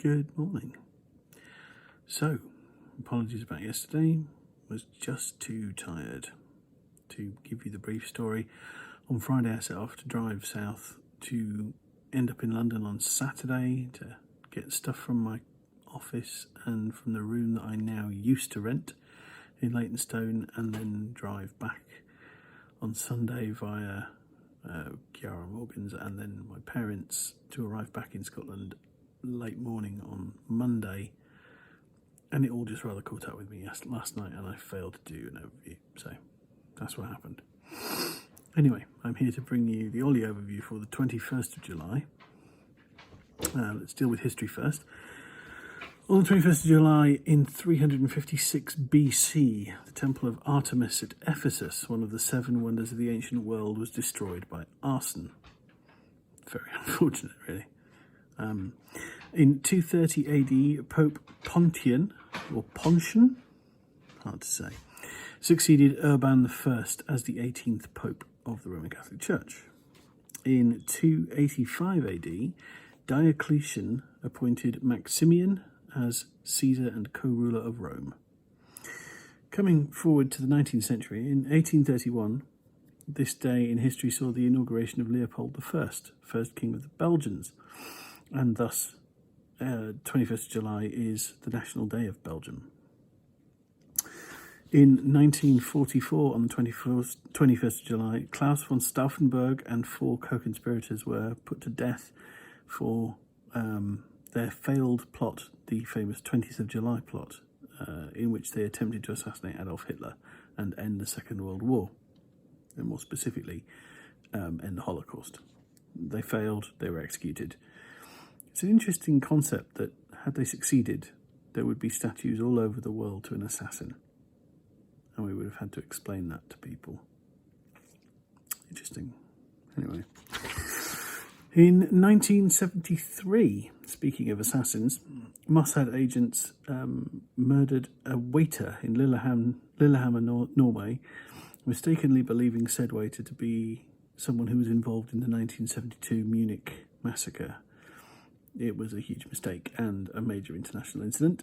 Good morning. So, apologies about yesterday. Was just too tired to give you the brief story. On Friday I set off to drive south to end up in London on Saturday to get stuff from my office and from the room that I now used to rent in Leytonstone, and then drive back on Sunday via Kiara Morgan's and then my parents to arrive back in Scotland late morning on Monday. And it all just rather caught up with me last night, and I failed to do an overview, so that's what happened. Anyway, I'm here to bring you the Oli Overview for the 21st of July. Let's deal with history first. On the 21st of July in 356 BC, the Temple of Artemis at Ephesus, one of the seven wonders of the ancient world, was destroyed by arson. Very unfortunate, really. In 230 AD, Pope Pontian, hard to say, succeeded Urban I as the 18th Pope of the Roman Catholic Church. In 285 AD, Diocletian appointed Maximian as Caesar and co-ruler of Rome. Coming forward to the 19th century, in 1831, this day in history saw the inauguration of Leopold I, first king of the Belgians, and thus 21st of July is the National Day of Belgium. In 1944, on the 21st of July, Klaus von Stauffenberg and 4 co-conspirators were put to death for their failed plot, the famous 20th of July plot, in which they attempted to assassinate Adolf Hitler and end the Second World War, and more specifically, end the Holocaust. They failed, they were executed. It's an interesting concept that, had they succeeded, there would be statues all over the world to an assassin. And we would have had to explain that to people. Interesting. Anyway. In 1973, speaking of assassins, Mossad agents murdered a waiter in Lillehammer, Norway, mistakenly believing said waiter to be someone who was involved in the 1972 Munich massacre. It was a huge mistake and a major international incident.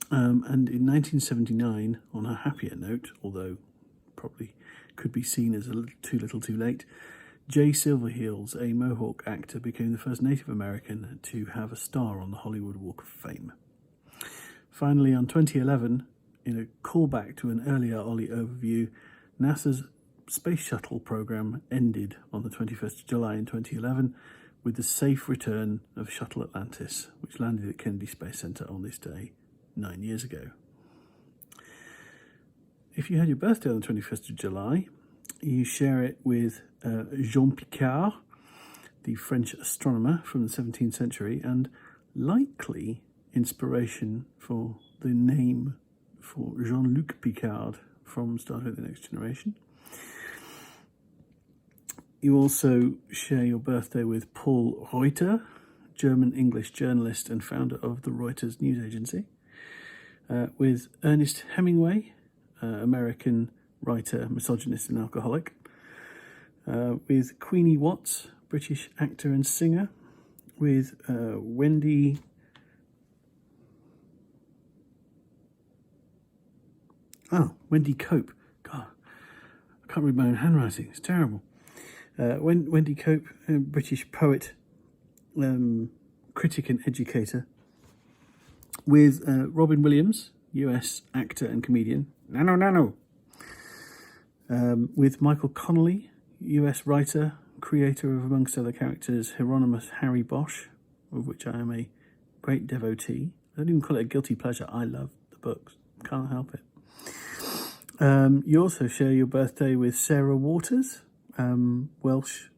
And in 1979, on a happier note, although probably could be seen as a little too late, Jay Silverheels, a Mohawk actor, became the first Native American to have a star on the Hollywood Walk of Fame. Finally, on 2011, in a callback to an earlier Oli Overview, NASA's space shuttle program ended on the 21st of July in 2011 with the safe return of Shuttle Atlantis, which landed at Kennedy Space Center on this day 9 years ago. If you had your birthday on the 21st of July, you share it with Jean Picard, the French astronomer from the 17th century, and likely inspiration for the name for Jean-Luc Picard from Star Trek: The Next Generation. You also share your birthday with Paul Reuter, German-English journalist and founder of the Reuters news agency, with Ernest Hemingway, American writer, misogynist and alcoholic, with Queenie Watts, British actor and singer, with Wendy Cope. God, I can't read my own handwriting, it's terrible. Wendy Cope, a British poet, critic and educator, with Robin Williams, US actor and comedian, Nano, with Michael Connolly, US writer, creator of, amongst other characters, Hieronymus Harry Bosch, of which I am a great devotee. I don't even call it a guilty pleasure, I love the books, can't help it. You also share your birthday with Sarah Waters, Welsh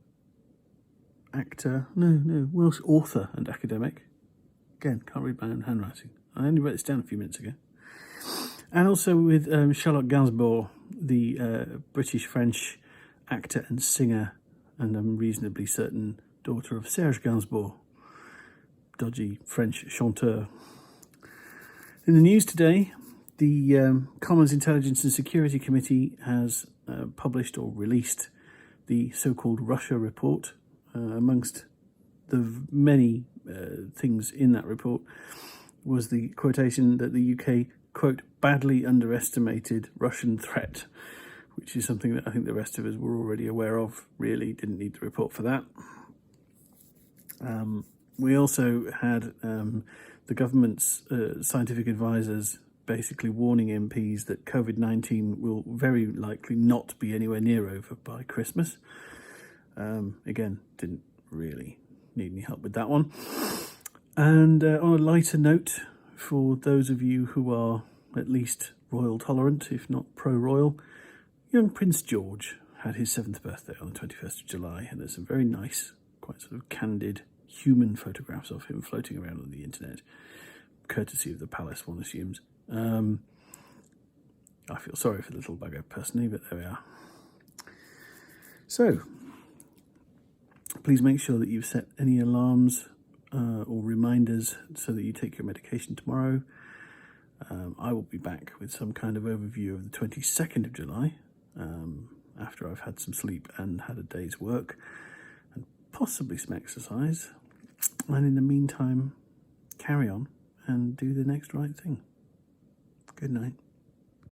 author and academic. Again, can't read my own handwriting. I only wrote this down a few minutes ago. And also with Charlotte Gainsbourg, the British-French actor and singer, and I'm reasonably certain daughter of Serge Gainsbourg, dodgy French chanteur. In the news today, the Commons Intelligence and Security Committee has published or released the so-called Russia report, amongst the many things in that report was the quotation that the UK, quote, badly underestimated Russian threat, which is something that I think the rest of us were already aware of, really didn't need the report for that. We also had the government's scientific advisors basically warning MPs that COVID-19 will very likely not be anywhere near over by Christmas. Again, didn't really need any help with that one. And on a lighter note, for those of you who are at least royal tolerant, if not pro-royal, young Prince George had his 7th birthday on the 21st of July, and there's some very nice, quite sort of candid human photographs of him floating around on the internet, courtesy of the palace, one assumes. I feel sorry for the little bugger personally, but there we are. So, please make sure that you've set any alarms or reminders so that you take your medication tomorrow. I will be back with some kind of overview of the 22nd of July, after I've had some sleep and had a day's work, and possibly some exercise. And in the meantime, carry on and do the next right thing. Good night.